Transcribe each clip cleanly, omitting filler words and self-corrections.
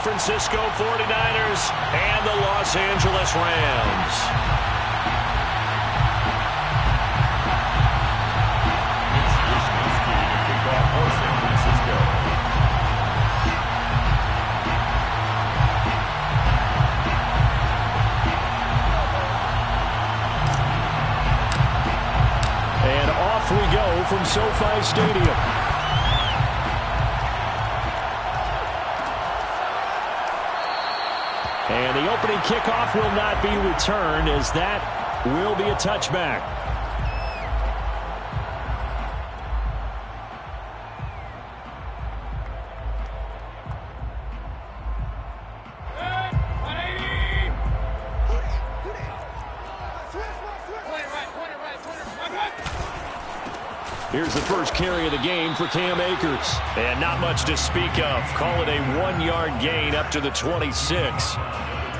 Francisco 49ers and the Los Angeles Rams. We go from SoFi Stadium. And the opening kickoff will not be returned, as that will be a touchback. Here's the first carry of the game for Cam Akers. And not much to speak of. Call it a 1-yard gain up to the 26.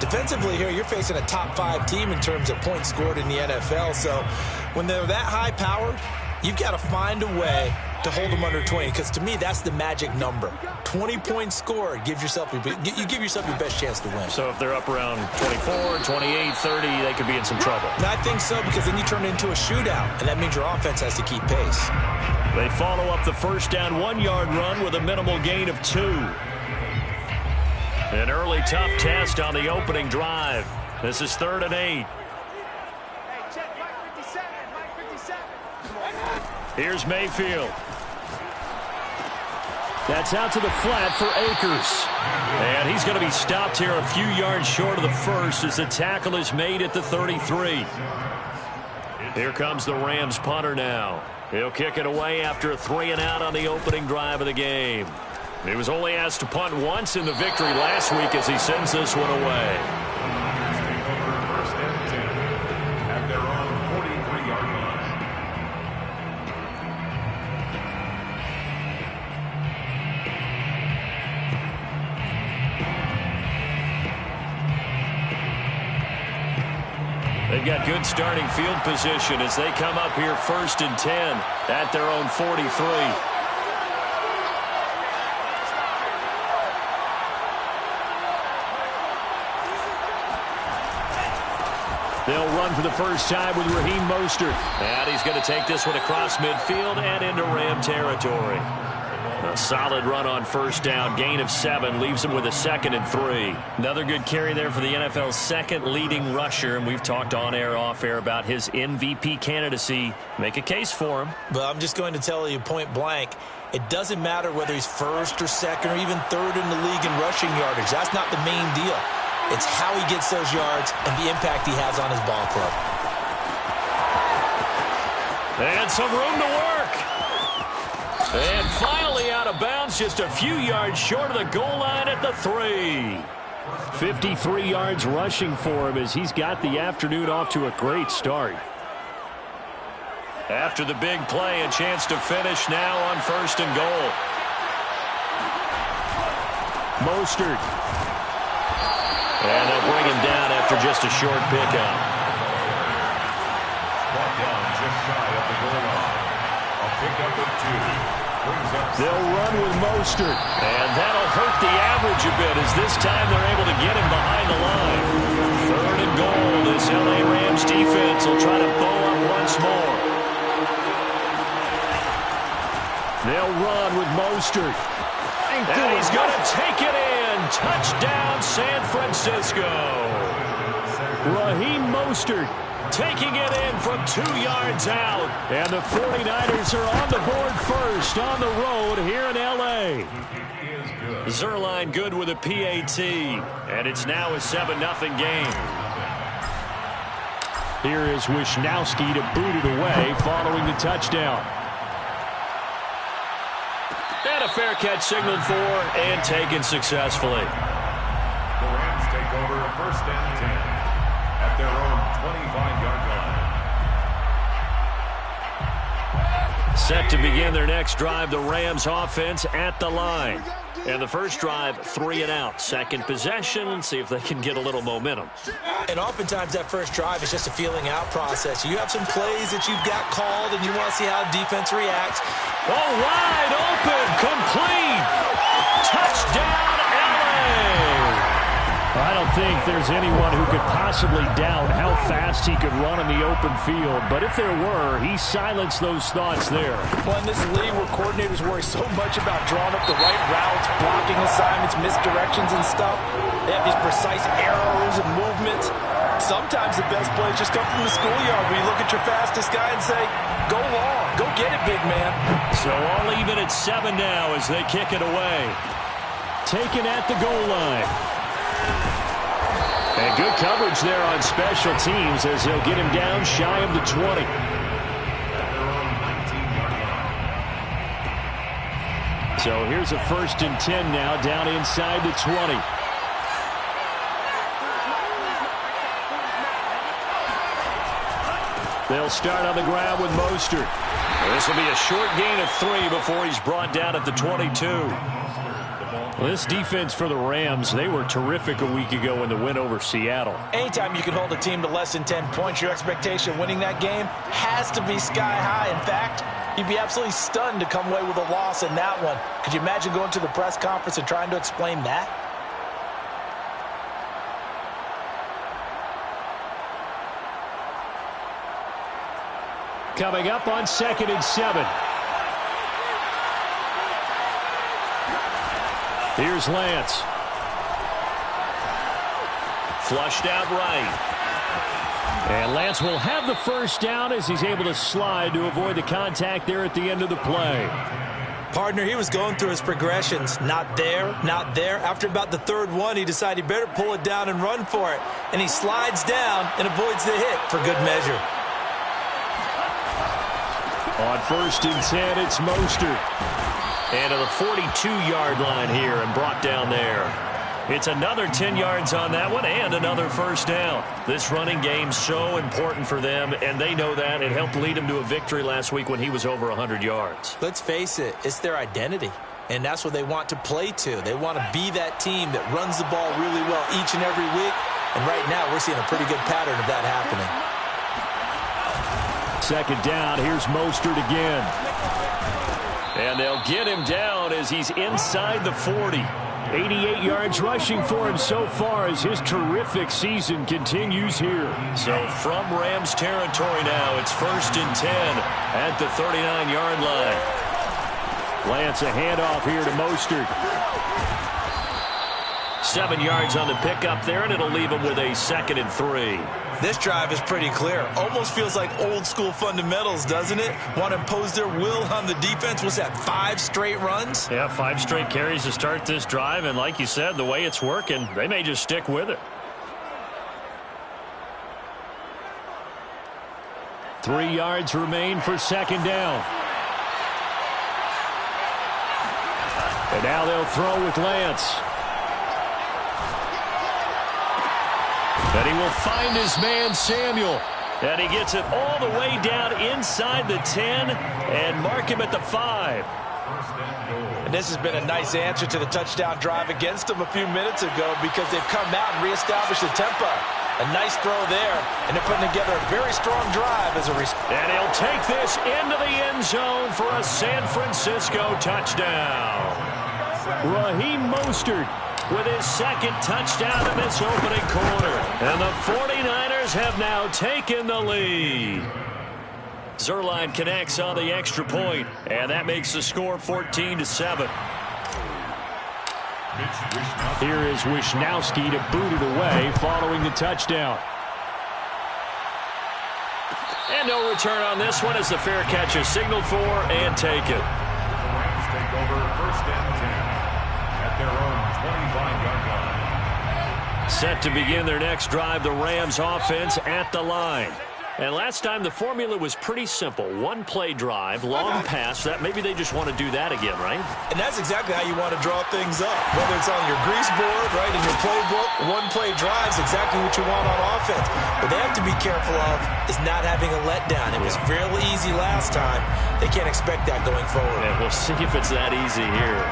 Defensively here, you're facing a top 5 team in terms of points scored in the NFL. So when they're that high-powered, you've got to find a way to hold them under 20, because to me, that's the magic number. 20 points scored, you give yourself your best chance to win. So if they're up around 24, 28, 30, they could be in some trouble. And I think so, because then you turn it into a shootout, and that means your offense has to keep pace. They follow up the first down 1-yard run with a minimal gain of 2. An early tough test on the opening drive. This is 3rd and 8. Here's Mayfield. That's out to the flat for Akers. And he's going to be stopped here a few yards short of the first as the tackle is made at the 33. Here comes the Rams punter now. He'll kick it away after a 3-and-out on the opening drive of the game. He was only asked to punt once in the victory last week as he sends this one away. They've got good starting field position as they come up here 1st and 10 at their own 43. They'll run for the first time with Raheem Mostert. And he's going to take this one across midfield and into Ram territory. A solid run on first down. Gain of 7 leaves him with a 2nd and 3. Another good carry there for the NFL's second leading rusher. And we've talked on air, off air about his MVP candidacy. Make a case for him. But I'm just going to tell you point blank, it doesn't matter whether he's 1st or 2nd or even 3rd in the league in rushing yardage. That's not the main deal. It's how he gets those yards and the impact he has on his ball club. And some room to work. And finally out of bounds, just a few yards short of the goal line at the 3. 53 yards rushing for him as he's got the afternoon off to a great start. After the big play, a chance to finish now on 1st and goal. Mostert. And they'll bring him down after just a short pickup. Brought down just shy of the goal line. A pickup of 2. They'll run with Mostert. And that'll hurt the average a bit as this time they're able to get him behind the line. 3rd and goal. This LA Rams defense will try to bow up once more. They'll run with Mostert. And he's going to take it in. Touchdown, San Francisco. Raheem Mostert taking it in from 2 yards out. And the 49ers are on the board first on the road here in L.A. Zerline good with a PAT. And it's now a 7-0 game. Here is Wisnowski to boot it away following the touchdown. And a fair catch signaled for and taken successfully. The Rams take over 1st and 10 at their own 25-yard line. Set to begin their next drive, the Rams offense at the line. And the first drive, 3-and-out. Second possession, see if they can get a little momentum. And oftentimes that first drive is just a feeling out process. You have some plays that you've got called and you want to see how defense reacts. Oh, wide open, complete. Touchdown, LA. think there's anyone who could possibly doubt how fast he could run in the open field. But if there were, he silenced those thoughts there. Well, in this league where coordinators worry so much about drawing up the right routes, blocking assignments, misdirections and stuff, they have these precise arrows and movements. Sometimes the best plays just come from the schoolyard where you look at your fastest guy and say, go long, go get it, big man. So all even at 7 now as they kick it away. Taken at the goal line. And good coverage there on special teams as they'll get him down shy of the 20. So here's a 1st and 10 now down inside the 20. They'll start on the ground with Mostert. This will be a short gain of 3 before he's brought down at the 22. Well, this defense for the Rams, they were terrific a week ago in the win over Seattle. Anytime you can hold a team to less than 10 points, your expectation of winning that game has to be sky high. In fact, you'd be absolutely stunned to come away with a loss in that one. Could you imagine going to the press conference and trying to explain that? Coming up on 2nd and 7. Here's Lance. Flushed out right. And Lance will have the first down as he's able to slide to avoid the contact there at the end of the play. Partner, he was going through his progressions. Not there, not there. After about the 3rd one, he decided he better pull it down and run for it. And he slides down and avoids the hit for good measure. On 1st and 10, it's Mostert. And to the 42-yard line here and brought down there. It's another 10 yards on that one and another first down. This running game's so important for them, and they know that. It helped lead them to a victory last week when he was over 100 yards. Let's face it, it's their identity, and that's what they want to play to. They want to be that team that runs the ball really well each and every week, and right now we're seeing a pretty good pattern of that happening. 2nd down, here's Mostert again. And they'll get him down as he's inside the 40. 88 yards rushing for him so far as his terrific season continues here. So from Rams territory now, it's 1st and 10 at the 39-yard line. Lance, a handoff here to Mostert. 7 yards on the pickup there, and it'll leave him with a 2nd and 3. This drive is pretty clear. Almost feels like old school fundamentals, doesn't it? Want to impose their will on the defense. What's that, 5 straight runs? Yeah, 5 straight carries to start this drive, and like you said, the way it's working, they may just stick with it. 3 yards remain for 2nd down. And now they'll throw with Lance. And he will find his man, Samuel. And he gets it all the way down inside the 10 and mark him at the 5. And this has been a nice answer to the touchdown drive against them a few minutes ago because they've come out and reestablished the tempo. A nice throw there, and they're putting together a very strong drive as a result. And he'll take this into the end zone for a San Francisco touchdown. Raheem Mostert with his 2nd touchdown in this opening quarter. And the 49ers have now taken the lead. Zerline connects on the extra point, and that makes the score 14-7. Here is Wisnowski to boot it away following the touchdown. And no return on this one as the fair catch is signaled for and taken. The Rams take over 1st and 10 at their own 25-yard line. Set to begin their next drive, the Rams offense at the line. And last time the formula was pretty simple. 1-play drive, long pass. That maybe they just want to do that again, right? And that's exactly how you want to draw things up. Whether it's on your grease board, right, in your playbook, 1-play drive is exactly what you want on offense. What they have to be careful of is not having a letdown. It was real easy last time. They can't expect that going forward. Yeah, we'll see if it's that easy here.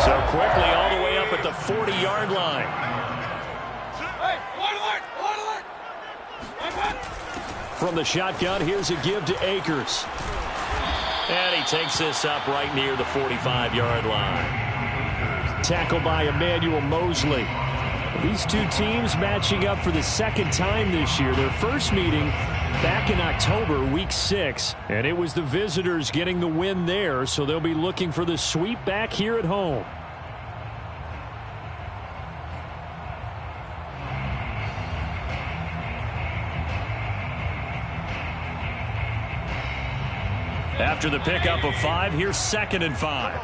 So quickly all the way up at the 40-yard line. From the shotgun, here's a give to Akers. And he takes this up right near the 45-yard line. Tackled by Emmanuel Mosley. These two teams matching up for the second time this year. Their first meeting back in October, week 6, and it was the visitors getting the win there, so they'll be looking for the sweep back here at home. After the pickup of 5, here's 2nd and 5.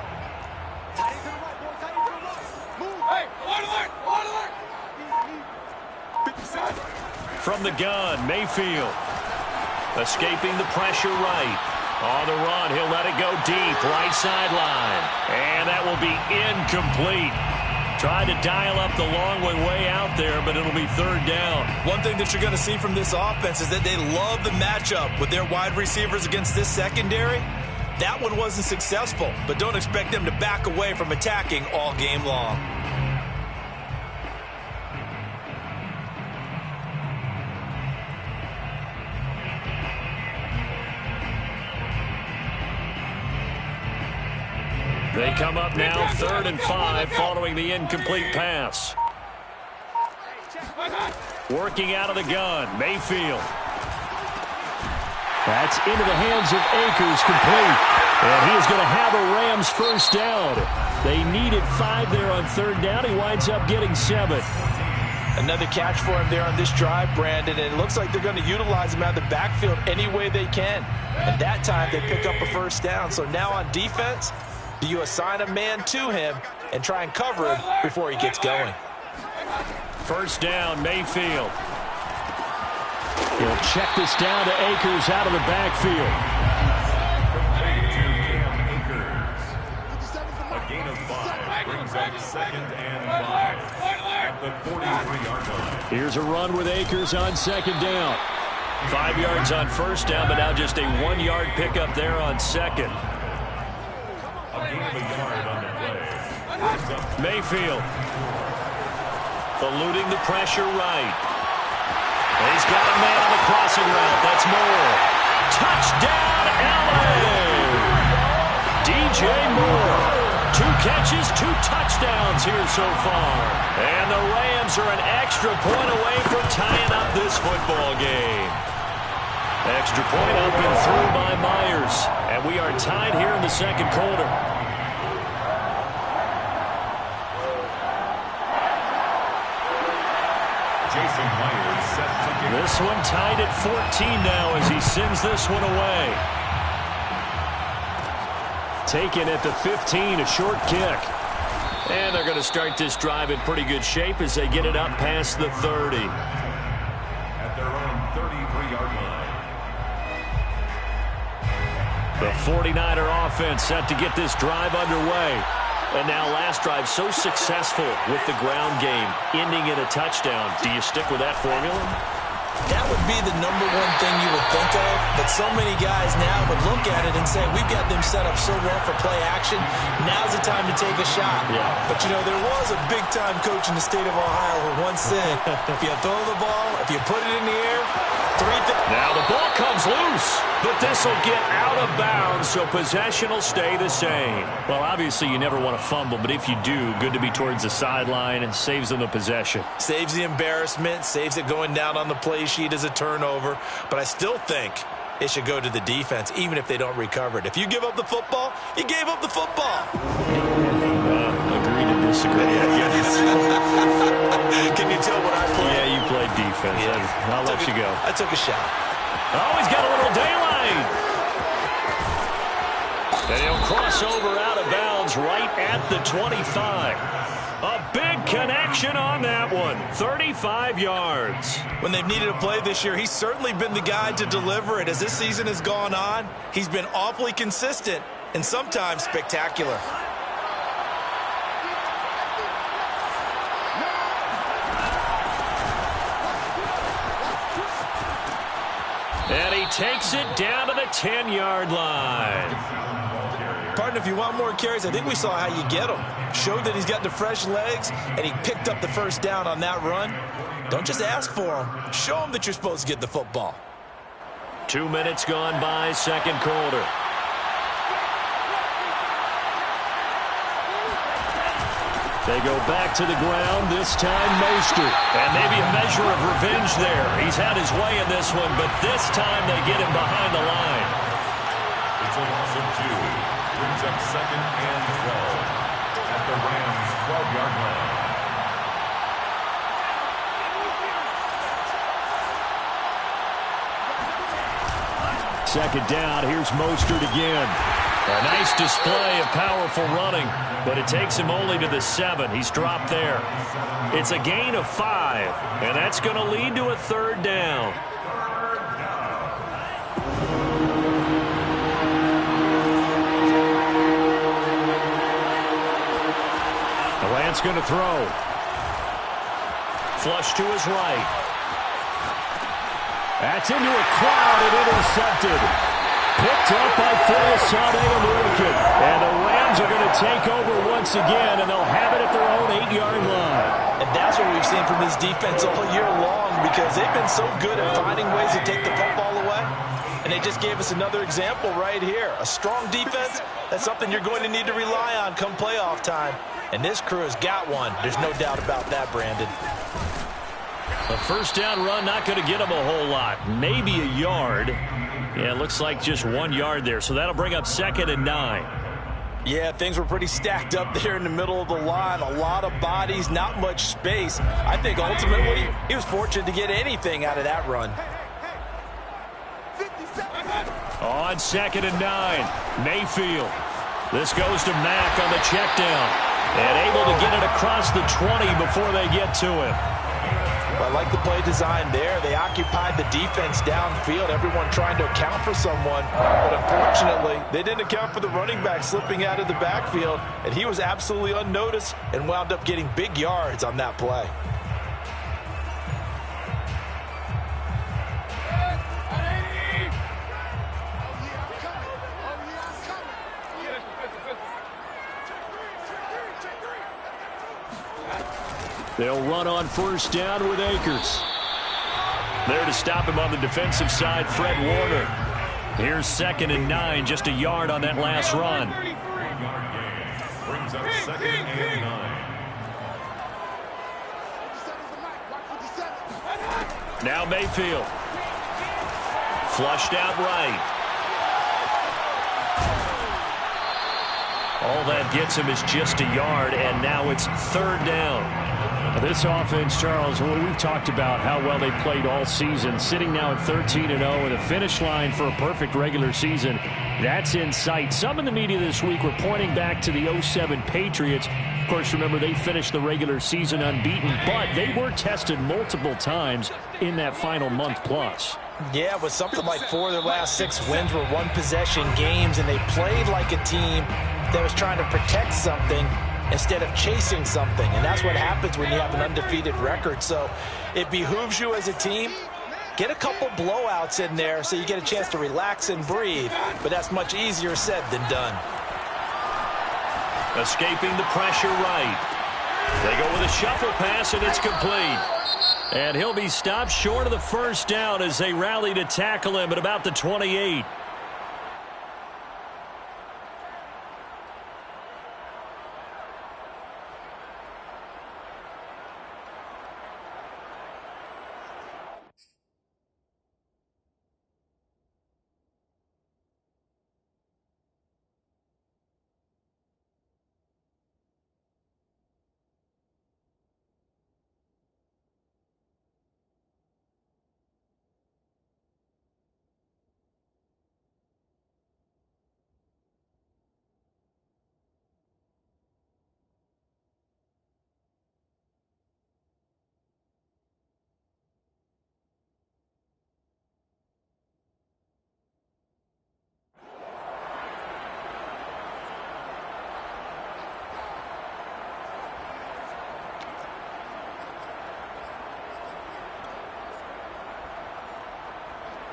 From the gun, Mayfield. Escaping the pressure right. On the run, he'll let it go deep, right sideline. And that will be incomplete. Tried to dial up the long way out there, but it'll be 3rd down. One thing that you're going to see from this offense is that they love the matchup with their wide receivers against this secondary. That one wasn't successful, but don't expect them to back away from attacking all game long. They come up now 3rd and 5 following the incomplete pass. Working out of the gun, Mayfield. That's into the hands of Akers, complete. And he is going to have a Rams first down. They needed 5 there on 3rd down. He winds up getting 7. Another catch for him there on this drive, Brandon, and it looks like they're going to utilize him out of the backfield any way they can. And that time they pick up a first down. So now on defense, do you assign a man to him and try and cover him before he gets going? First down, Mayfield. He'll check this down to Akers out of the backfield. A gain of 5 brings up 2nd and 5 at the 43-yard line. Here's a run with Akers on 2nd down. 5 yards on 1st down, but now just a 1-yard pickup there on 2nd. A gain of a yard on the play. Mayfield. Eluding the pressure right. He's got a man on the crossing route. That's Moore. Touchdown, LA! DJ Moore. 2 catches, 2 touchdowns here so far. And the Rams are an extra point away from tying up this football game. Extra point up and through by Myers. And we are tied here in the 2nd quarter. This one tied at 14 now as he sends this one away. Taken at the 15, a short kick. And they're going to start this drive in pretty good shape as they get it up past the 30. At their own 33-yard line. The 49er offense set to get this drive underway. And now last drive so successful with the ground game, ending in a touchdown. Do you stick with that formula? That would be the number one thing you would think of, but so many guys now would look at it and say, we've got them set up so well for play action, now's the time to take a shot. Yeah. But, you know, there was a big-time coach in the state of Ohio who once said, if you throw the ball, if you put it in the air, now the ball comes loose, but this will get out of bounds, so possession will stay the same. Well, obviously you never want to fumble, but if you do, good to be towards the sideline and saves them the possession. Saves the embarrassment, saves it going down on the play sheet as a turnover, but I still think it should go to the defense, even if they don't recover it. If you give up the football, you gave up the football. Agree to disagree. Can you tell what I played? Yeah, you played defense. Yeah. I'll let you go. I took a shot. Oh, he's got a little daylight. And he'll cross over out of bounds right at the 25. A big connection on that one. 35 yards. When they've needed a play this year, he's certainly been the guy to deliver it. As this season has gone on, he's been awfully consistent and sometimes spectacular. And he takes it down to the 10-yard line. Partner, if you want more carries, I think we saw how you get them. Showed that he's got the fresh legs, and he picked up the first down on that run. Don't just ask for them. Show them that you're supposed to get the football. 2 minutes gone by, 2nd quarter. They go back to the ground, this time Mostert. And maybe a measure of revenge there. He's had his way in this one, but this time they get him behind the line. It's a loss of 2. Brings up 2nd and 12 at the Rams' 12-yard line. Second down, here's Mostert again. A nice display of powerful running, but it takes him only to the 7. He's dropped there. It's a gain of 5, and that's going to lead to a 3rd down. The Lance going to throw. Flush to his right. That's into a crowd and intercepted. Picked up by Phil Sane-Aluakin. And the Rams are going to take over once again, and they'll have it at their own 8-yard line. And that's what we've seen from this defense all year long, because they've been so good at finding ways to take the football away. And they just gave us another example right here. A strong defense, that's something you're going to need to rely on come playoff time. And this crew has got one. There's no doubt about that, Brandon. A first down run, not going to get him a whole lot. Maybe a yard. Yeah, it looks like just 1 yard there. So that'll bring up 2nd and 9. Yeah, things were pretty stacked up there in the middle of the line. A lot of bodies, not much space. I think ultimately he was fortunate to get anything out of that run. On 2nd and 9, Mayfield. This goes to Mack on the check down. And able to get it across the 20 before they get to him. I like the play design there. They occupied the defense downfield, everyone trying to account for someone. But unfortunately, they didn't account for the running back slipping out of the backfield, and he was absolutely unnoticed and wound up getting big yards on that play. They'll run on first down with Akers. There to stop him on the defensive side, Fred Warner. Here's 2nd and 9, just a yard on that last run. Brings up 2nd and 9. Now Mayfield. Flushed out right. All that gets him is just a yard, and now it's 3rd down. This offense, Charles, we've talked about how well they played all season, sitting now at 13-0 with a finish line for a perfect regular season. That's in sight. Some in the media this week were pointing back to the 07 Patriots. Of course, remember, they finished the regular season unbeaten, but they were tested multiple times in that final month plus. Yeah, but something like 4 of their last 6 wins were one-possession games, and they played like a team that was trying to protect something instead of chasing something. And that's what happens when you have an undefeated record. So it behooves you as a team, get a couple blowouts in there so you get a chance to relax and breathe. But that's much easier said than done. Escaping the pressure right. They go with a shuffle pass, and it's complete. And he'll be stopped short of the first down as they rally to tackle him at about the 28.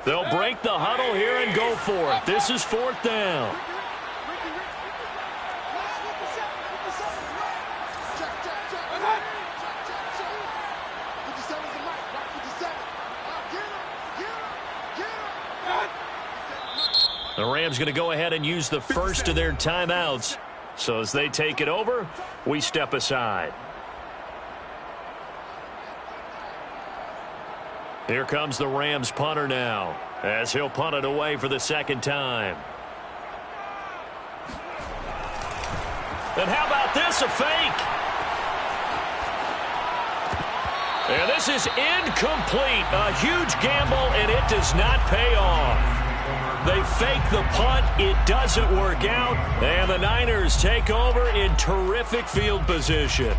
They'll break the huddle here and go for it. This is 4th down. The Rams going to go ahead and use the first of their timeouts. So as they take it over, we step aside. Here comes the Rams punter now, as he'll punt it away for the second time. And how about this, a fake? And this is incomplete. A huge gamble, and it does not pay off. They fake the punt. It doesn't work out. And the Niners take over in terrific field position.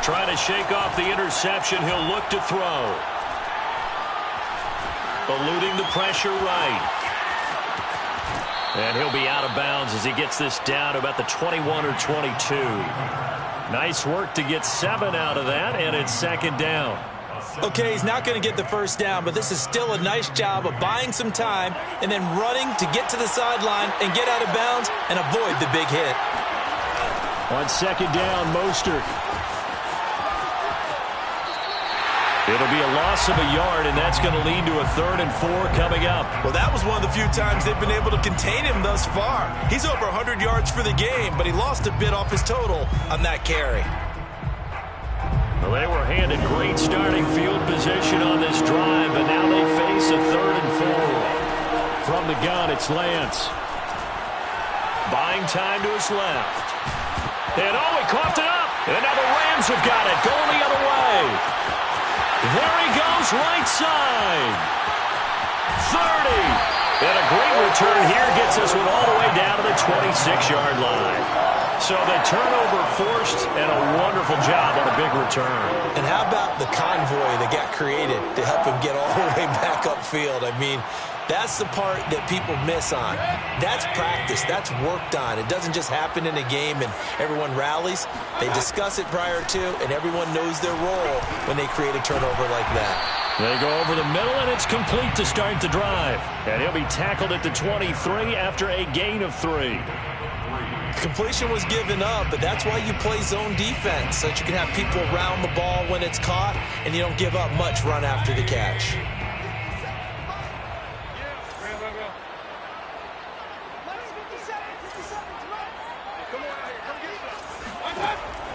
Trying to shake off the interception. He'll look to throw. Eluding the pressure right. And he'll be out of bounds as he gets this down to about the 21 or 22. Nice work to get 7 out of that, and it's second down. Okay, he's not going to get the first down, but this is still a nice job of buying some time and then running to get to the sideline and get out of bounds and avoid the big hit. On second down, Mostert. It'll be a loss of a yard, and that's going to lead to a 3rd and 4 coming up. Well, that was one of the few times they've been able to contain him thus far. He's over 100 yards for the game, but he lost a bit off his total on that carry. Well, they were handed great starting field position on this drive, but now they face a 3rd and 4. From the gun, it's Lance. Buying time to his left. And he coughed it up. And now the Rams have got it, going the other way. There he goes, right side. 30. And a great return here gets us one all the way down to the 26-yard line. So the turnover forced, and a wonderful job on a big return. And how about the convoy that got created to help him get all the way back upfield? I mean, that's the part that people miss on. That's practice. That's worked on. It doesn't just happen in a game and everyone rallies. They discuss it prior to, and everyone knows their role when they create a turnover like that. They go over the middle, and it's complete to start the drive. And he'll be tackled at the 23 after a gain of 3. Completion was given up, but that's why you play zone defense, so that you can have people around the ball when it's caught, and you don't give up much run after the catch.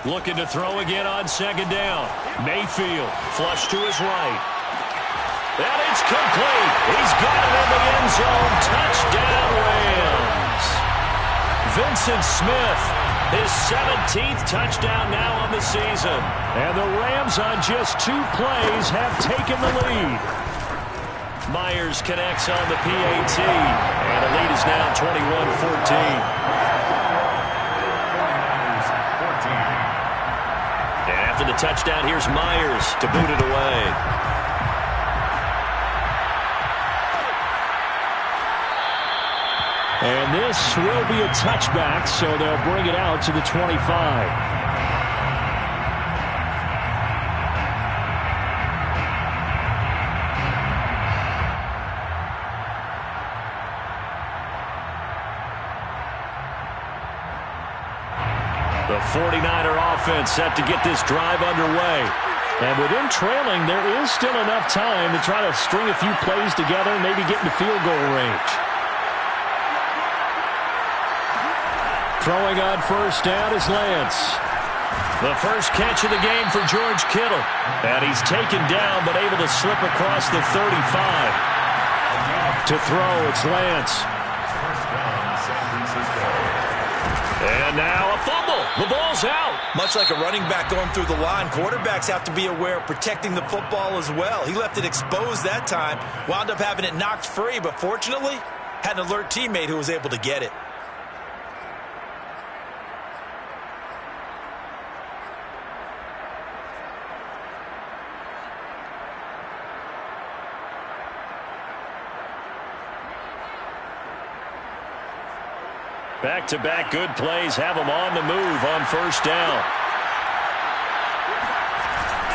Looking to throw again on second down. Mayfield, flush to his right. And it's complete. He's got it in the end zone. Touchdown, Rams. Vincent Smith, his 17th touchdown now on the season. And the Rams on just 2 plays have taken the lead. Myers connects on the PAT. And the lead is now 21-14. After the touchdown, here's Myers to boot it away. And this will be a touchback, so they'll bring it out to the 25. The 49er offense set to get this drive underway. And with them trailing, there is still enough time to try to string a few plays together and maybe get into field goal range. Throwing on first down is Lance. The first catch of the game for George Kittle. And he's taken down but able to slip across the 35. To throw, it's Lance. And now a fumble. The ball's out. Much like a running back going through the line, quarterbacks have to be aware of protecting the football as well. He left it exposed that time, wound up having it knocked free, but fortunately, had an alert teammate who was able to get it. Back-to-back good plays have them on the move on first down.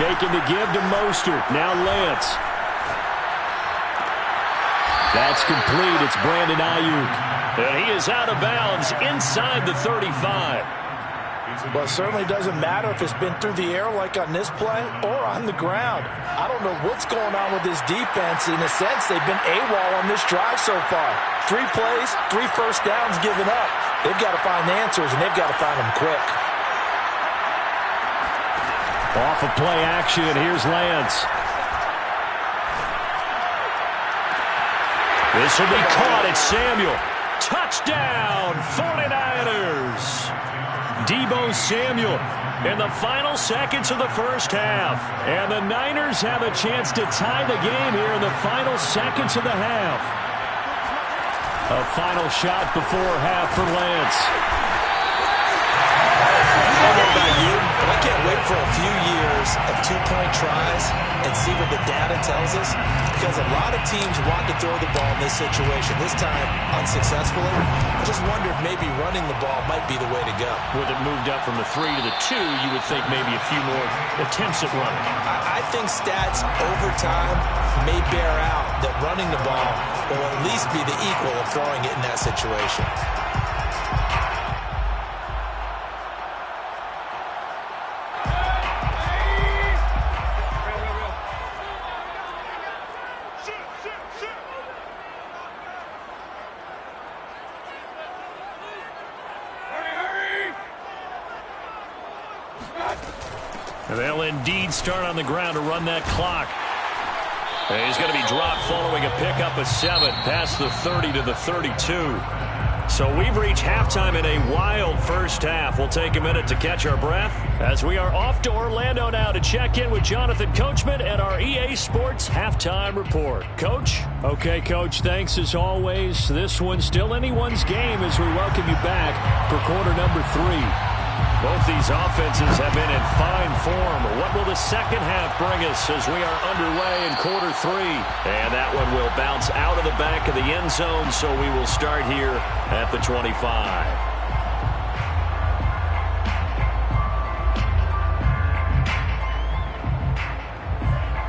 Taking the give to Mostert. Now Lance. That's complete. It's Brandon Ayuk. And he is out of bounds inside the 35. Well, it certainly doesn't matter if it's been through the air like on this play or on the ground. I don't know what's going on with this defense. In a sense, they've been AWOL on this drive so far. 3 plays, 3 first downs given up. They've got to find answers, and they've got to find them quick. Off of play action, here's Lance. This will be caught. It's Samuel. Touchdown, 49ers. Deebo Samuel in the final seconds of the first half. And the Niners have a chance to tie the game here in the final seconds of the half. A final shot before half for Lance. I don't know about you, but I can't wait for a few years of 2-point tries and see what the data tells us, because a lot of teams want to throw the ball in this situation. This time, unsuccessfully. I just wonder if maybe running the ball might be the way to go. With it moved up from the 3 to the 2, you would think maybe a few more attempts at running. I think stats over time may bear out that running the ball will at least be the equal of throwing it in that situation. They'll indeed start on the ground to run that clock. And he's going to be dropped following a pickup of 7 past the 30 to the 32. So we've reached halftime in a wild first half. We'll take a minute to catch our breath as we are off to Orlando now to check in with Jonathan Coachman and our EA Sports Halftime Report. Coach? Okay, Coach, thanks as always. This one's still anyone's game as we welcome you back for quarter number 3. Both these offenses have been in fine form. What will the second half bring us as we are underway in quarter 3? And that one will bounce out of the back of the end zone, so we will start here at the 25.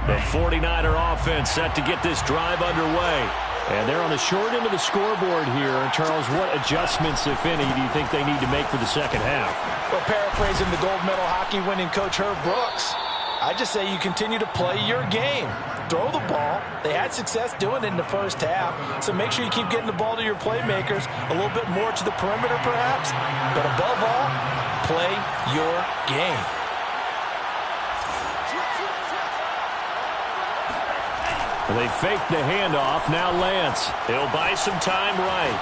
The 49er offense set to get this drive underway. And they're on the short end of the scoreboard here. And, Charles, what adjustments, if any, do you think they need to make for the second half? Well, paraphrasing the gold medal hockey winning coach Herb Brooks, I just say you continue to play your game. Throw the ball. They had success doing it in the first half, so make sure you keep getting the ball to your playmakers, a little bit more to the perimeter perhaps, but above all, play your game. They faked the handoff. Now Lance. He'll buy some time right.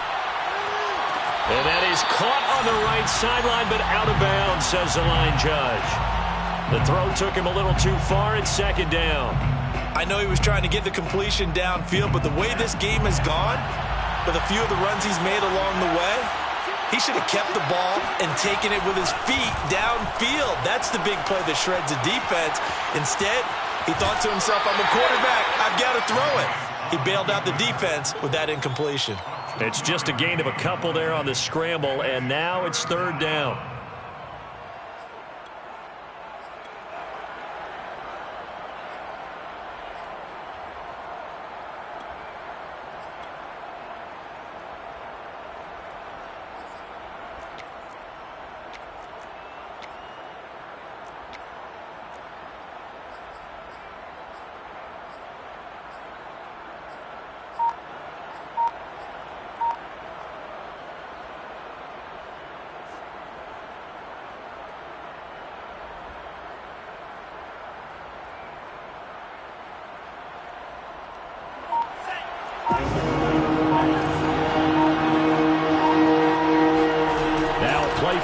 And that is caught on the right sideline, but out of bounds, says the line judge. The throw took him a little too far. It's second down. I know he was trying to get the completion downfield, but the way this game has gone, with a few of the runs he's made along the way, he should have kept the ball and taken it with his feet downfield. That's the big play that shreds the defense. Instead, he thought to himself, I'm a quarterback, I've got to throw it. He bailed out the defense with that incompletion. It's just a gain of a couple there on the scramble, and now it's third down.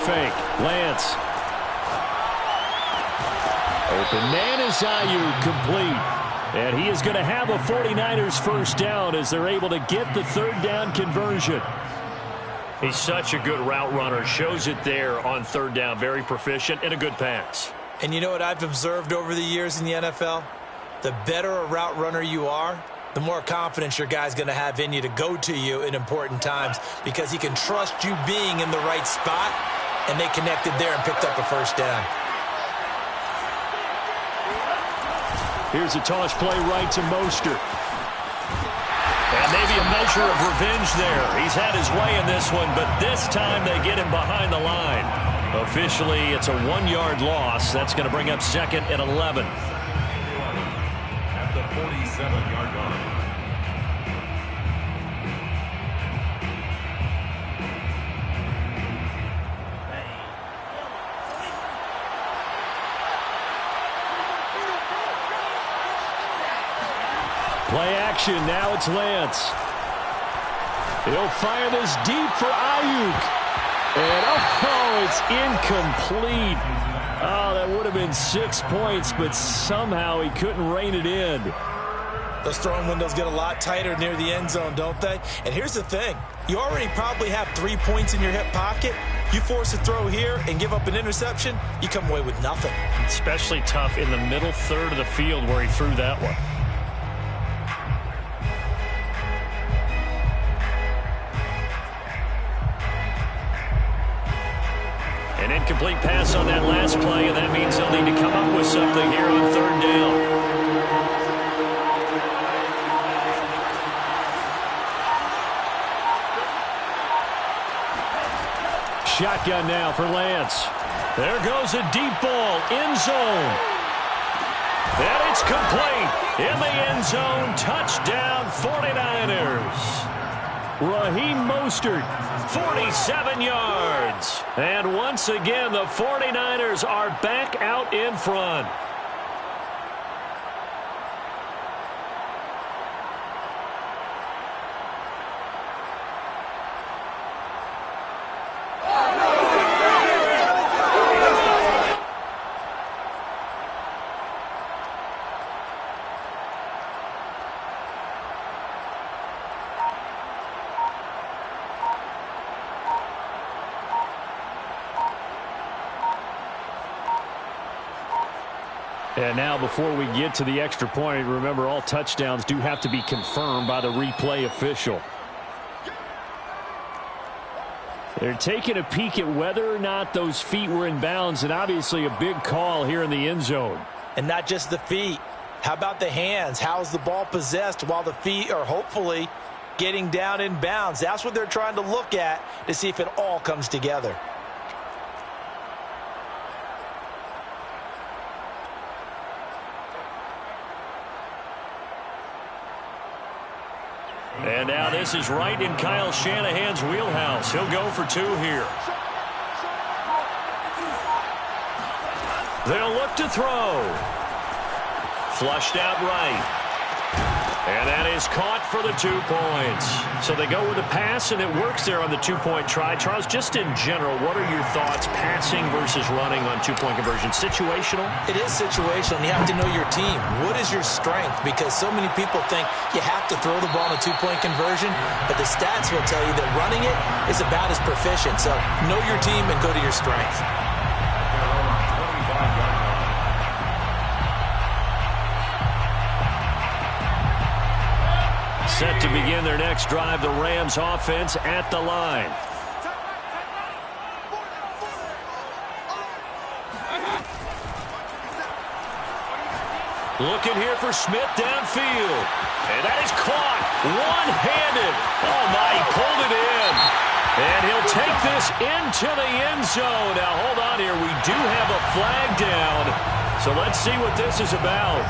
Fake. Lance. Open man is Ayuk, complete. And he is going to have a 49ers first down as they're able to get the third down conversion. He's such a good route runner. Shows it there on third down. Very proficient and a good pass. And you know what I've observed over the years in the NFL? The better a route runner you are, the more confidence your guy's going to have in you to go to you in important times, because he can trust you being in the right spot. And they connected there and picked up a first down. Here's a toss play right to Mostert. And maybe a measure of revenge there. He's had his way in this one, but this time they get him behind the line. Officially, it's a 1-yard loss. That's going to bring up second and 11. At the 47-yard line. Play action. Now it's Lance. He'll fire this deep for Ayuk. And, oh, it's incomplete. Oh, that would have been 6 points, but somehow he couldn't rein it in. Those throwing windows get a lot tighter near the end zone, don't they? And here's the thing. You already probably have 3 points in your hip pocket. You force a throw here and give up an interception, you come away with nothing. Especially tough in the middle third of the field where he threw that one. An incomplete pass on that last play, and that means they'll need to come up with something here on third down. Shotgun now for Lance. There goes a deep ball, end zone. And it's complete. In the end zone, touchdown 49ers. Raheem Mostert, 47 yards. And once again, the 49ers are back out in front. And now before we get to the extra point, remember all touchdowns do have to be confirmed by the replay official. They're taking a peek at whether or not those feet were in bounds, and obviously a big call here in the end zone. And not just the feet. How about the hands? How's the ball possessed while the feet are hopefully getting down in bounds? That's what they're trying to look at to see if it all comes together. And now this is right in Kyle Shanahan's wheelhouse. He'll go for 2 here. They'll look to throw. Flushed out right. And that is caught for the 2 points. So they go with a pass, and it works there on the 2-point try. Charles, just in general, what are your thoughts passing versus running on 2-point conversion? Situational? It is situational, and you have to know your team. What is your strength? Because so many people think you have to throw the ball in a 2-point conversion, but the stats will tell you that running it is about as proficient. So know your team and go to your strength. Set to begin their next drive, the Rams offense at the line. Looking here for Smith downfield. And that is caught one-handed. Oh, my, he pulled it in. And he'll take this into the end zone. Now, hold on here. We do have a flag down. So let's see what this is about.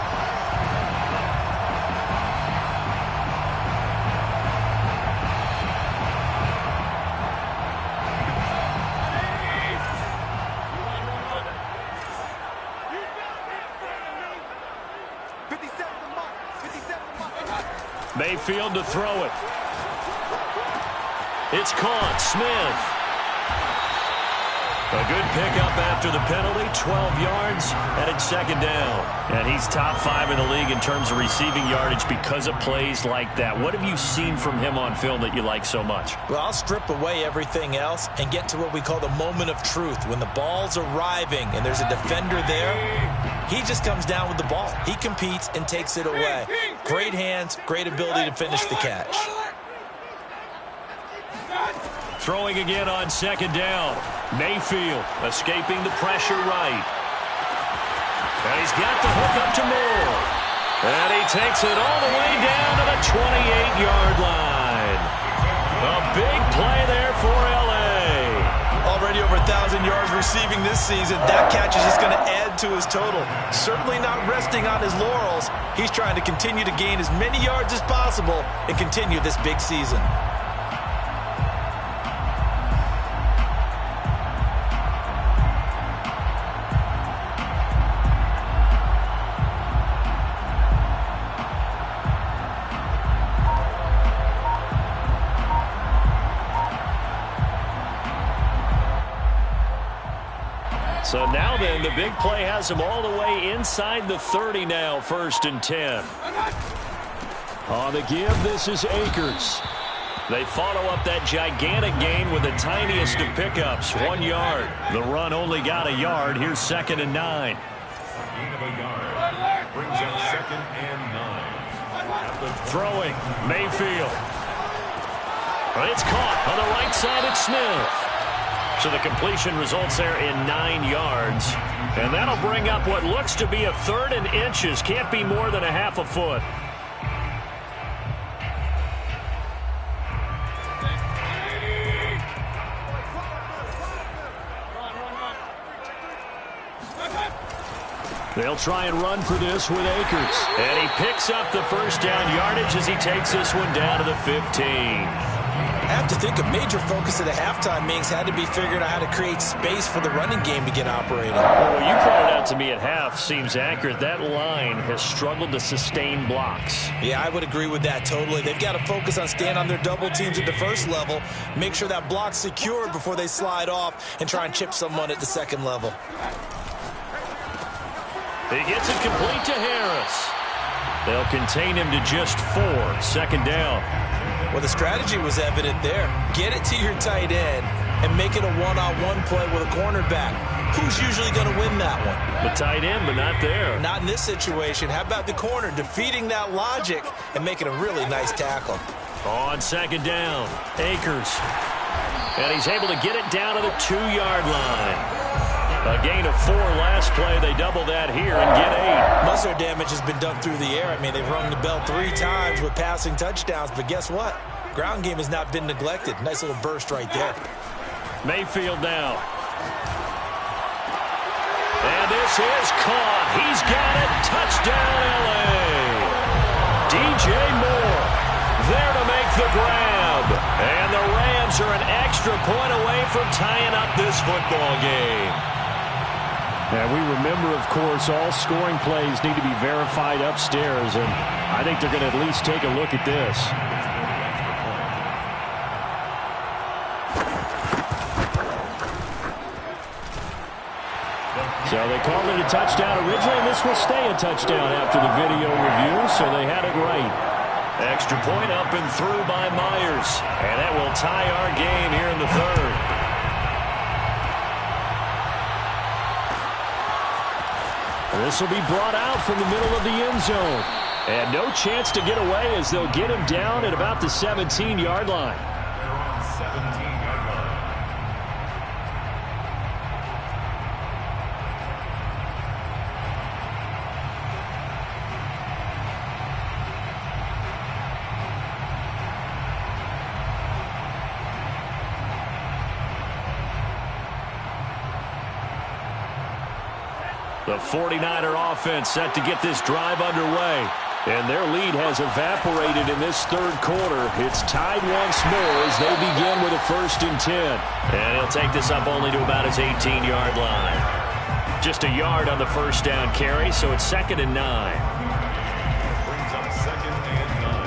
Mayfield to throw it. It's caught. Smith. A good pickup after the penalty. 12 yards, and it's second down. And he's top 5 in the league in terms of receiving yardage because of plays like that. What have you seen from him on film that you like so much? Well, I'll strip away everything else and get to what we call the moment of truth. When the ball's arriving and there's a defender there, he just comes down with the ball. He competes and takes it away. Great hands, great ability to finish the catch. Throwing again on second down. Mayfield escaping the pressure right. And he's got the hook up to Moore. And he takes it all the way down to the 28-yard line. A big play there for L.A. Already over 1,000 yards receiving this season. That catch is just going to add to his total. Certainly not resting on his laurels. He's trying to continue to gain as many yards as possible and continue this big season. So now then, the big play has him all the way inside the 30 now, 1st and 10. On the give, this is Akers. They follow up that gigantic gain with the tiniest of pickups, 1 yard. The run only got a yard. Here's 2nd and 9. Gain of a yard. Brings up 2nd and 9. Throwing, Mayfield. It's caught on the right side at Smith. So the completion results there in 9 yards. And that'll bring up what looks to be a 3rd and inches. Can't be more than a half a foot. They'll try and run for this with Akers. And he picks up the 1st down yardage as he takes this one down to the 15. I have to think a major focus of the halftime meetings had to be figuring out how to create space for the running game to get operating. Well, what you pointed out to me at half seems accurate. That line has struggled to sustain blocks. Yeah, I would agree with that totally. They've got to focus on staying on their double teams at the 1st level, make sure that block's secured before they slide off and try and chip someone at the 2nd level. He gets it complete to Harris. They'll contain him to just 4, 2nd down. Well, the strategy was evident there. Get it to your tight end and make it a one-on-one play with a cornerback. Who's usually going to win that one? The tight end, but not there. Not in this situation. How about the corner defeating that logic and making a really nice tackle? On 2nd down, Akers. And he's able to get it down to the 2-yard line. A gain of 4 last play. They double that here and get 8. Most of their damage has been done through the air. I mean, they've rung the bell 3 times with passing touchdowns. But guess what? Ground game has not been neglected. Nice little burst right there. Mayfield now. And this is caught. He's got it. Touchdown, L.A. DJ Moore there to make the grab. And the Rams are an extra point away from tying up this football game. And we remember, of course, all scoring plays need to be verified upstairs, and I think they're going to at least take a look at this. So they called it a touchdown originally, and this will stay a touchdown after the video review, so they had it right. Extra point up and through by Myers, and that will tie our game here in the 3rd. This will be brought out from the middle of the end zone. And no chance to get away as they'll get him down at about the 17-yard line. 17-yard line. The 49er offense set to get this drive underway. And their lead has evaporated in this 3rd quarter. It's tied once more as they begin with a 1st and 10. And he'll take this up only to about his 18-yard line. Just a yard on the 1st down carry, so it's 2nd and 9. Brings up 2nd and 9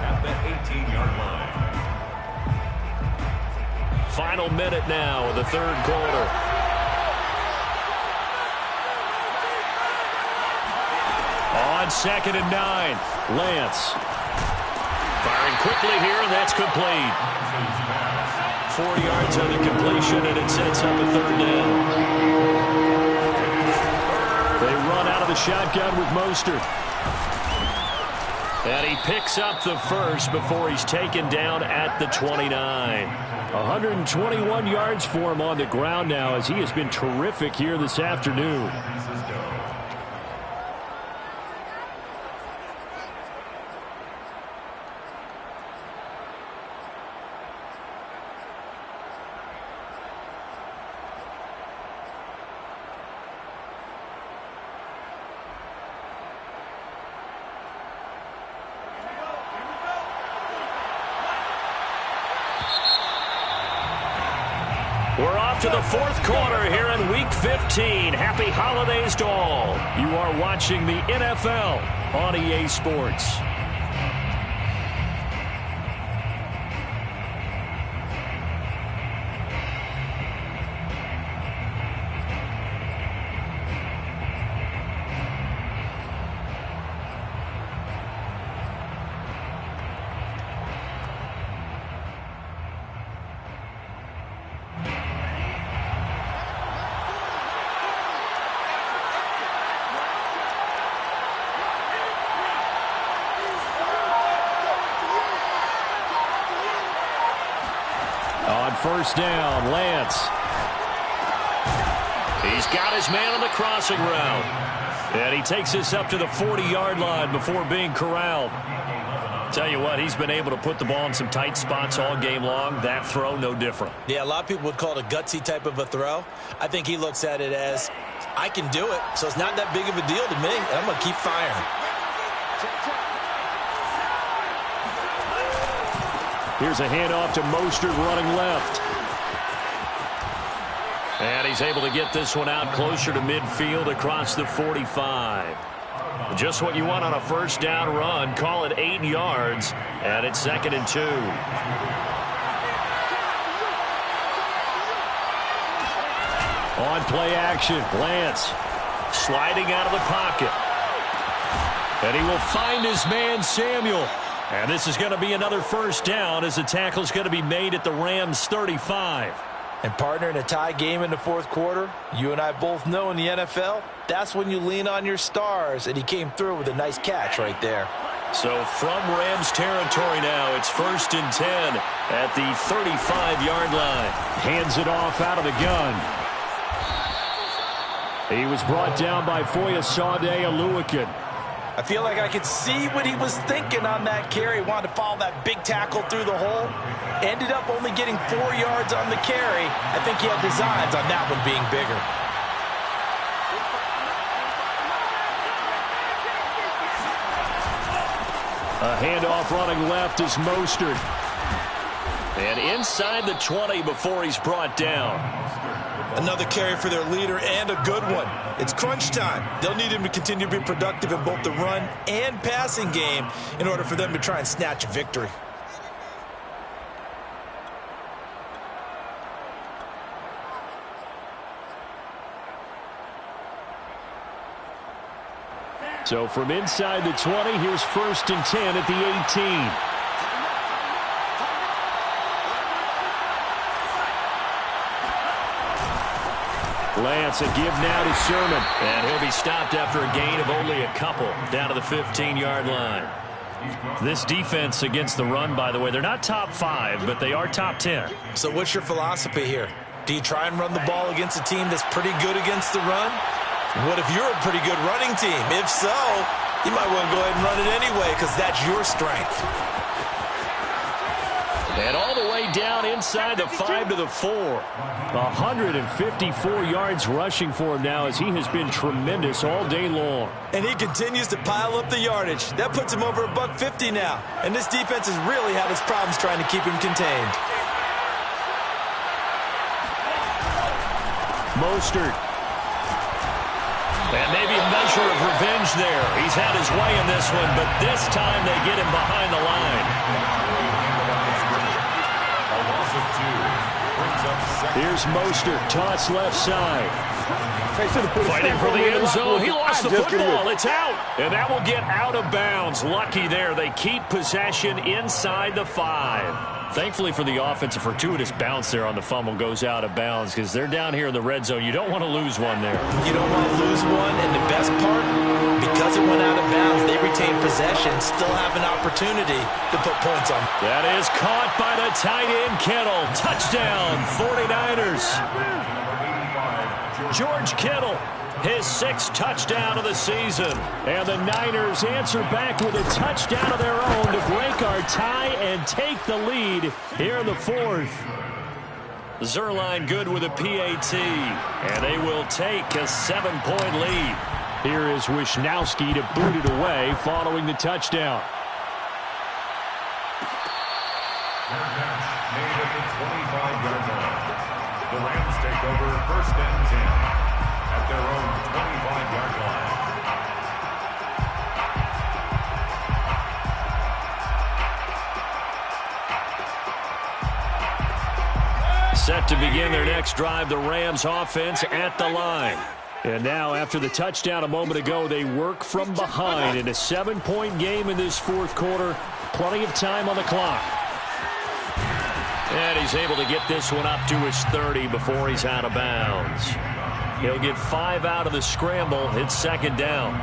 at the 18-yard line. Final minute now of the 3rd quarter. On 2nd and 9, Lance. Firing quickly here, and that's complete. 4 yards on the completion, and it sets up a 3rd down. They run out of the shotgun with Mostert. And he picks up the 1st before he's taken down at the 29. 121 yards for him on the ground now as he has been terrific here this afternoon. We're off to the fourth quarter here in Week 15. Happy holidays to all. You are watching the NFL on EA Sports. On first down, Lance. He's got his man on the crossing route. And he takes us up to the 40-yard line before being corralled. Tell you what, he's been able to put the ball in some tight spots all game long. That throw, no different. Yeah, a lot of people would call it a gutsy type of a throw. I think he looks at it as, I can do it, so it's not that big of a deal to me, and I'm going to keep firing. Here's a handoff to Mostert running left. And he's able to get this one out closer to midfield across the 45. Just what you want on a first down run. Call it 8 yards, and it's 2nd and 2. On play action, Lance. Sliding out of the pocket. And he will find his man, Samuel. And this is going to be another first down as the tackle is going to be made at the Rams' 35. And partner, in a tie game in the fourth quarter, you and I both know in the NFL, that's when you lean on your stars, and he came through with a nice catch right there. So from Rams territory now, it's 1st and 10 at the 35-yard line. Hands it off out of the gun. He was brought down by Foyesade Oluwakin. I feel like I could see what he was thinking on that carry. Wanted to follow that big tackle through the hole. Ended up only getting 4 yards on the carry. I think he had designs on that one being bigger. A handoff running left is Mostert. And inside the 20 before he's brought down. Another carry for their leader, and a good one. It's crunch time. They'll need him to continue to be productive in both the run and passing game in order for them to try and snatch a victory. So from inside the 20, here's 1st and 10 at the 18. Lance, a give now to Sherman. And he'll be stopped after a gain of only a couple down to the 15-yard line. This defense against the run, by the way, they're not top 5, but they are top 10. So what's your philosophy here? Do you try and run the ball against a team that's pretty good against the run? What if you're a pretty good running team? If so, you might want to go ahead and run it anyway because that's your strength. And all the way down inside the 5 to the 4. 154 yards rushing for him now as he has been tremendous all day long. And he continues to pile up the yardage. That puts him over $150 now. And this defense has really had its problems trying to keep him contained. Mostert. And maybe a measure of revenge there. He's had his way in this one, but this time they get him behind the line. Here's Mostert, toss left side. Fighting for the end zone. He lost the football. It's out. And that will get out of bounds. Lucky there. They keep possession inside the 5. Thankfully for the offense, a fortuitous bounce there on the fumble goes out of bounds because they're down here in the red zone. You don't want to lose one there. You don't want to lose one. And the best part, because it went out of bounds, they retain possession, still have an opportunity to put points on. That is caught by the tight end, Kittle. Touchdown, 49ers. George Kittle, his 6th touchdown of the season. And the Niners answer back with a touchdown of their own to break our tie and take the lead here in the 4th. Zerline good with a PAT, and they will take a 7-point lead. Here is Wisnowski to boot it away following the touchdown. The Rams take over 1st and 10 at their own 25-yard line. Set to begin their next drive, the Rams offense at the line. And now, after the touchdown a moment ago, they work from behind in a 7-point game in this 4th quarter. Plenty of time on the clock. And he's able to get this one up to his 30 before he's out of bounds. He'll get 5 out of the scramble. It's 2nd down.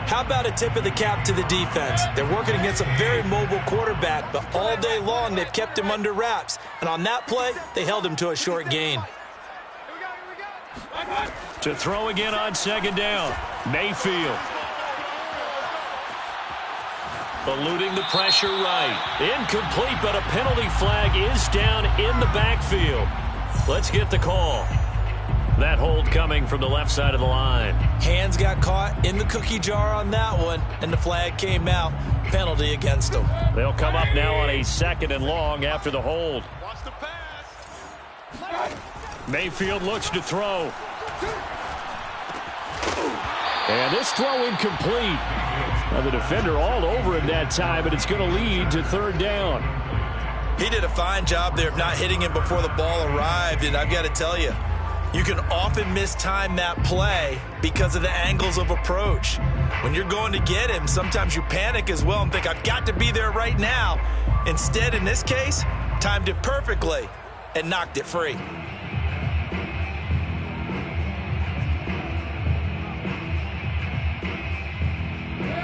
How about a tip of the cap to the defense? They're working against a very mobile quarterback, but all day long they've kept him under wraps. And on that play, they held him to a short gain. To throw again on 2nd down. Mayfield. Eluding the pressure right. Incomplete, but a penalty flag is down in the backfield. Let's get the call. That hold coming from the left side of the line. Hands got caught in the cookie jar on that one, and the flag came out. Penalty against them. They'll come up now on a 2nd and long after the hold. Mayfield looks to throw. And this throw incomplete. Now the defender all over him that time, but it's going to lead to 3rd down. He did a fine job there of not hitting him before the ball arrived, and I've got to tell you, you can often mistime that play because of the angles of approach. When you're going to get him, sometimes you panic as well and think, I've got to be there right now. Instead, in this case, timed it perfectly and knocked it free.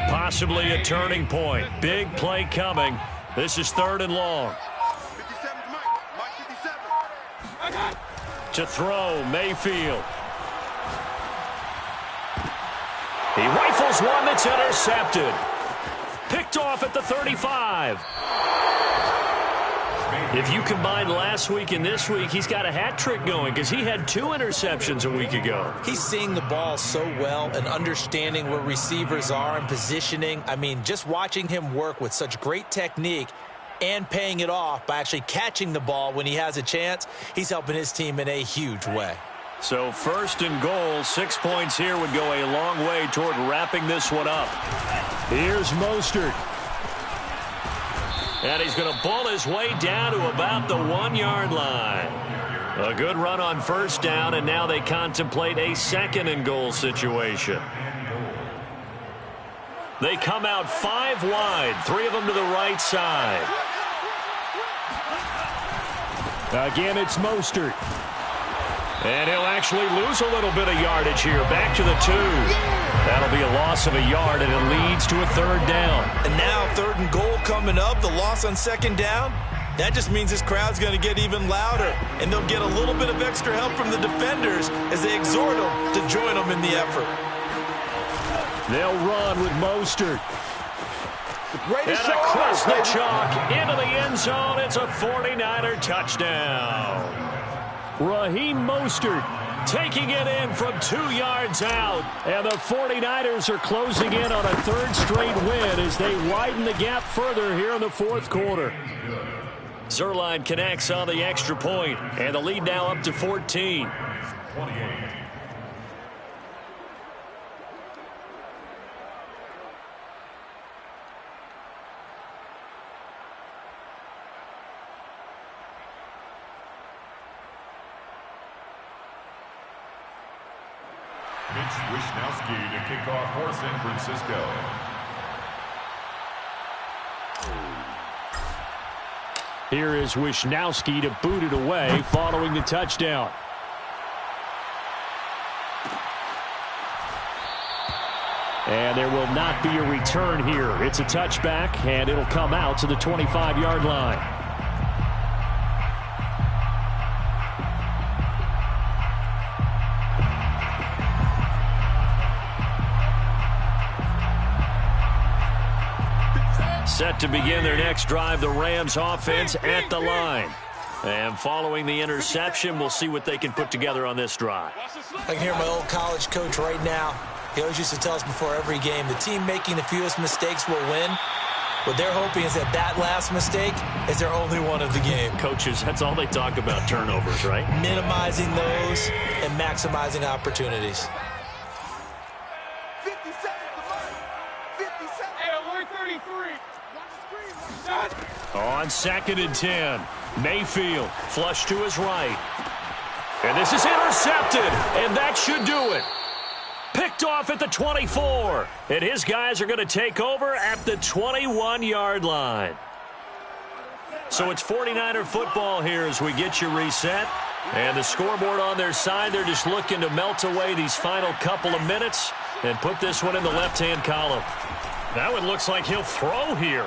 Possibly a turning point. Big play coming. This is 3rd and long. To throw, Mayfield. He rifles one that's intercepted. Picked off at the 35. If you combine last week and this week, he's got a hat trick going because he had 2 interceptions a week ago. He's seeing the ball so well and understanding where receivers are and positioning. I mean, just watching him work with such great technique and paying it off by actually catching the ball when he has a chance, he's helping his team in a huge way. So 1st and goal, 6 points here would go a long way toward wrapping this one up. Here's Mostert. And he's going to ball his way down to about the 1-yard line. A good run on 1st down, and now they contemplate a 2nd and goal situation. They come out 5 wide, 3 of them to the right side. Again, it's Mostert. And he'll actually lose a little bit of yardage here. Back to the 2. That'll be a loss of a yard, and it leads to a 3rd down. And now 3rd and goal coming up. The loss on 2nd down. That just means this crowd's going to get even louder. And they'll get a little bit of extra help from the defenders as they exhort them to join them in the effort. They'll run with Mostert. And across the chalk into the end zone. It's a 49er touchdown. Raheem Mostert taking it in from 2 yards out. And the 49ers are closing in on a 3rd straight win as they widen the gap further here in the 4th quarter. Zuerlein connects on the extra point, and the lead now up to 14. 28. Evanssticks to kick off for San Francisco. Here is Wisnowski to boot it away following the touchdown. And there will not be a return here. It's a touchback, and it'll come out to the 25-yard line. Set to begin their next drive, the Rams offense at the line. And following the interception, we'll see what they can put together on this drive. I can hear my old college coach right now. He always used to tell us before every game, the team making the fewest mistakes will win. What they're hoping is that that last mistake is their only one of the game. Coaches, that's all they talk about, turnovers, right? Minimizing those and maximizing opportunities. 50 seconds to run. 50 seconds. Hey, alert 33. Watch the screen. Watch the shot. On 2nd and 10, Mayfield flush to his right. And this is intercepted, and that should do it. Picked off at the 24, and his guys are going to take over at the 21-yard line. So it's 49er football here as we get you reset. And the scoreboard on their side, they're just looking to melt away these final couple of minutes and put this one in the left-hand column. That one looks like he'll throw here.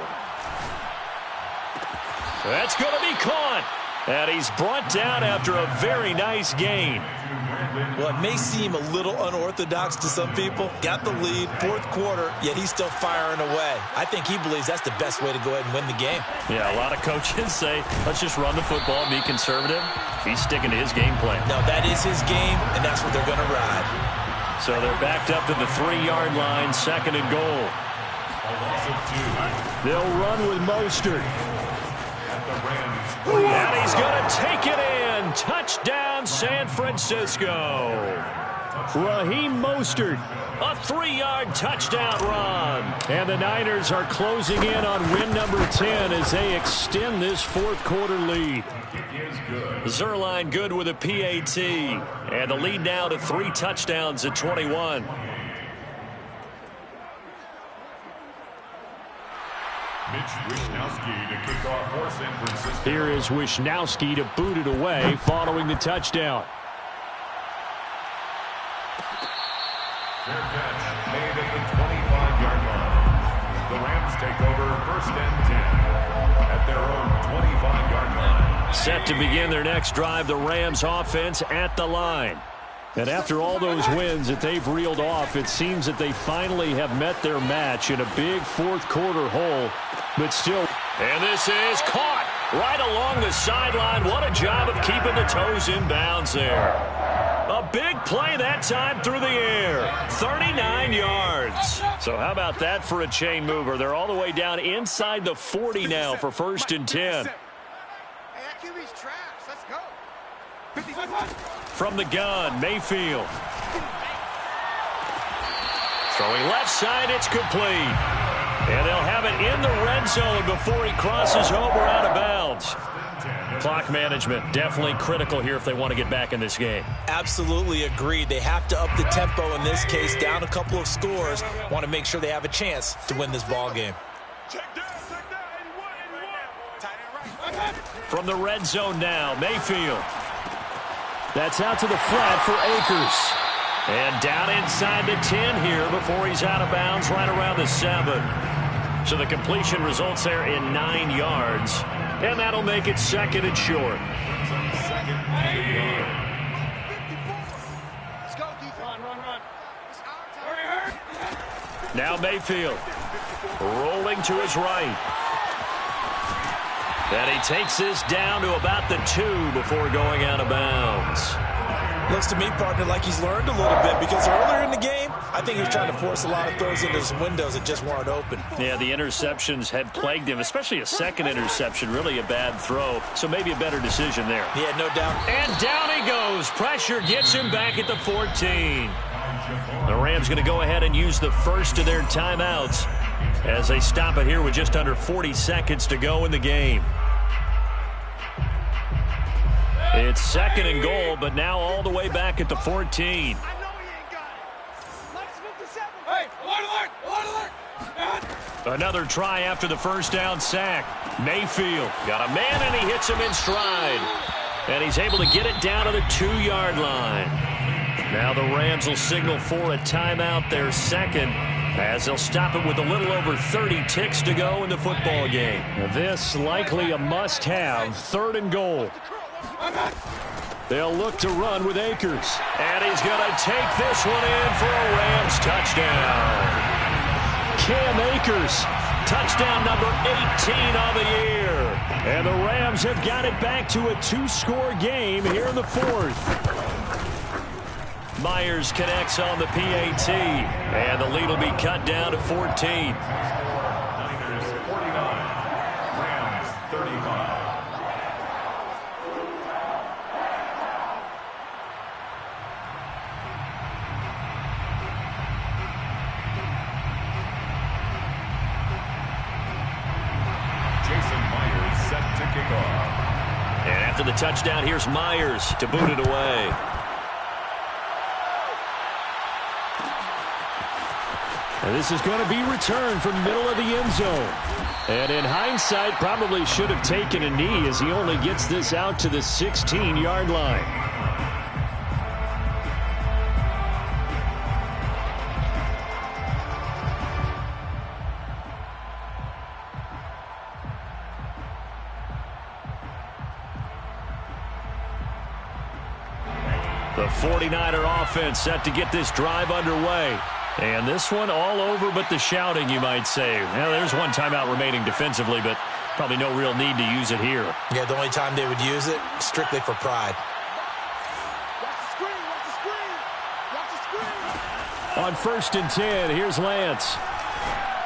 That's going to be caught. And he's brought down after a very nice gain. Well, it may seem a little unorthodox to some people. Got the lead, 4th quarter, yet he's still firing away. I think he believes that's the best way to go ahead and win the game. Yeah, a lot of coaches say, let's just run the football and be conservative. He's sticking to his game plan. No, that is his game, and that's what they're going to ride. So they're backed up to the 3-yard line, 2nd and goal. They'll run with Mostert. And he's going to take it in. Touchdown, San Francisco. Raheem Mostert, a 3-yard touchdown run. And the Niners are closing in on win number 10 as they extend this 4th quarter lead. Zerline good with a PAT. And the lead now to 3 touchdowns at 21. Wishnowsky to kick off for San Francisco. Here is Wishnowsky to boot it away following the touchdown. Fair catch made at the 25-yard line. The Rams take over 1st and 10 at their own 25-yard line. Set to begin their next drive, the Rams offense at the line. And after all those wins that they've reeled off, it seems that they finally have met their match in a big 4th quarter hole. But still. And this is caught right along the sideline. What a job of keeping the toes in bounds there. A big play that time through the air. 39 yards. So how about that for a chain mover? They're all the way down inside the 40 now for 1st and 10. Hey, that QB's trash. Let's go. 55. From the gun, Mayfield. Throwing left side, it's complete. And they'll have it in the red zone before he crosses over out of bounds. Clock management, definitely critical here if they want to get back in this game. Absolutely agreed. They have to up the tempo in this case, down a couple of scores. Want to make sure they have a chance to win this ball game. From the red zone now, Mayfield. That's out to the flat for Akers. And down inside the 10 here before he's out of bounds right around the 7. So the completion results there in 9 yards. And that'll make it 2nd and short. Let's go, defense. Run. Now Mayfield rolling to his right. And he takes this down to about the 2 before going out of bounds. Looks to me, partner, like he's learned a little bit because earlier in the game, I think he was trying to force a lot of throws into some windows that just weren't open. Yeah, the interceptions had plagued him, especially a 2nd interception, really a bad throw. So maybe a better decision there. Yeah, no doubt. And down he goes. Pressure gets him back at the 14. The Rams going to go ahead and use the first of their timeouts as they stop it here with just under 40 seconds to go in the game. It's 2nd and goal, but now all the way back at the 14. I know he ain't got it. Let's 57. Hey, alert. Another try after the first down sack. Mayfield got a man, and he hits him in stride. And he's able to get it down to the 2-yard line. Now the Rams will signal for a timeout, their 2nd, as they'll stop it with a little over 30 ticks to go in the football game. This likely a must-have, 3rd and goal. They'll look to run with Akers. And he's going to take this one in for a Rams touchdown. Cam Akers. Touchdown number 18 on the year. And the Rams have got it back to a 2-score game here in the 4th. Myers connects on the PAT. And the lead will be cut down to 14. touchdown. Here's Myers to boot it away. And this is going to be returned from middle of the end zone. And in hindsight, probably should have taken a knee as he only gets this out to the 16-yard line. The 49er offense set to get this drive underway. And this one all over but the shouting, you might say. Well, there's one timeout remaining defensively, but probably no real need to use it here. Yeah, the only time they would use it, strictly for pride. On 1st and 10, here's Lance.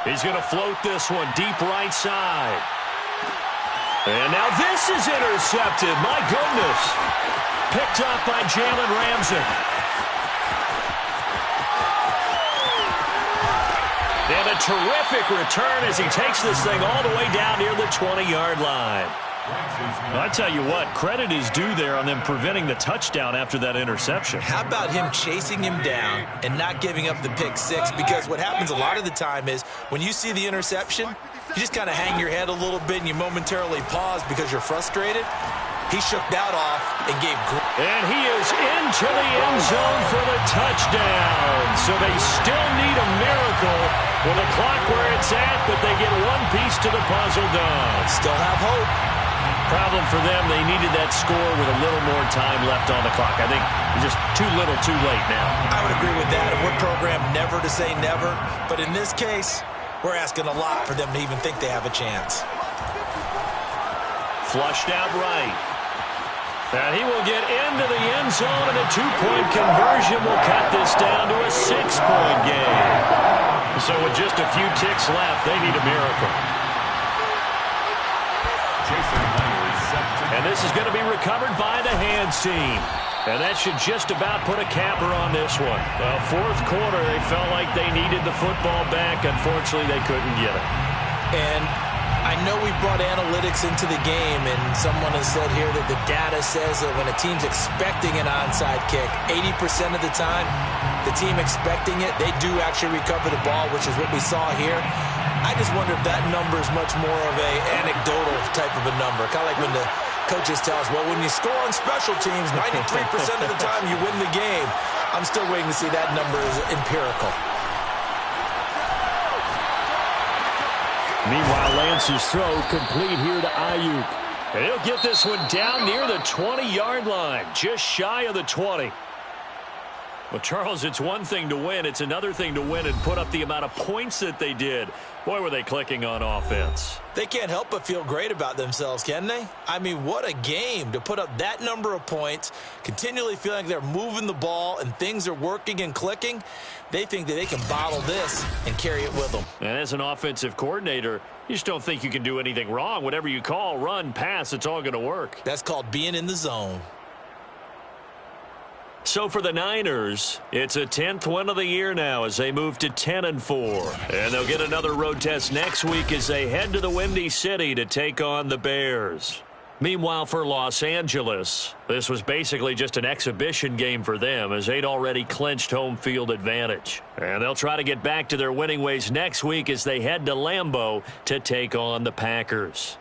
He's going to float this one deep right side. And now this is intercepted. My goodness. Picked up by Jalen Ramsey. And a terrific return as he takes this thing all the way down near the 20-yard line. I tell you what, credit is due there on them preventing the touchdown after that interception. How about him chasing him down and not giving up the pick six? Because what happens a lot of the time is when you see the interception, you just kind of hang your head a little bit and you momentarily pause because you're frustrated. He shook that off and gave. And he is into the end zone for the touchdown. So they still need a miracle with the clock where it's at, but they get one piece to the puzzle done. Still have hope. Problem for them, they needed that score with a little more time left on the clock. I think just too little too late now. I would agree with that. And we're programmed never to say never. But in this case, we're asking a lot for them to even think they have a chance. Flushed out right. And he will get into the end zone, and a two-point conversion will cut this down to a 6-point game. So with just a few ticks left, they need a miracle. And this is going to be recovered by the hands team. And that should just about put a capper on this one. Fourth quarter, they felt like they needed the football back. Unfortunately, they couldn't get it. And I know we brought analytics into the game, and someone has said here that the data says that when a team's expecting an onside kick, 80% of the time, the team expecting it, they do actually recover the ball, which is what we saw here. I just wonder if that number is much more of a anecdotal type of a number. Kind of like when the coaches tell us, well, when you score on special teams, 93% of the time you win the game. I'm still waiting to see that number is empirical. Meanwhile, Lance's throw complete here to Ayuk. And he'll get this one down near the 20-yard line, just shy of the 20. Well, Charles, it's one thing to win. It's another thing to win and put up the amount of points that they did. Boy, were they clicking on offense. They can't help but feel great about themselves, can they? I mean, what a game to put up that number of points, continually feeling like they're moving the ball and things are working and clicking. They think that they can bottle this and carry it with them. And as an offensive coordinator, you just don't think you can do anything wrong. Whatever you call, run, pass, it's all going to work. That's called being in the zone. So for the Niners, it's a 10th win of the year now as they move to 10-4. And they'll get another road test next week as they head to the Windy City to take on the Bears. Meanwhile, for Los Angeles, this was basically just an exhibition game for them as they'd already clinched home field advantage. And they'll try to get back to their winning ways next week as they head to Lambeau to take on the Packers.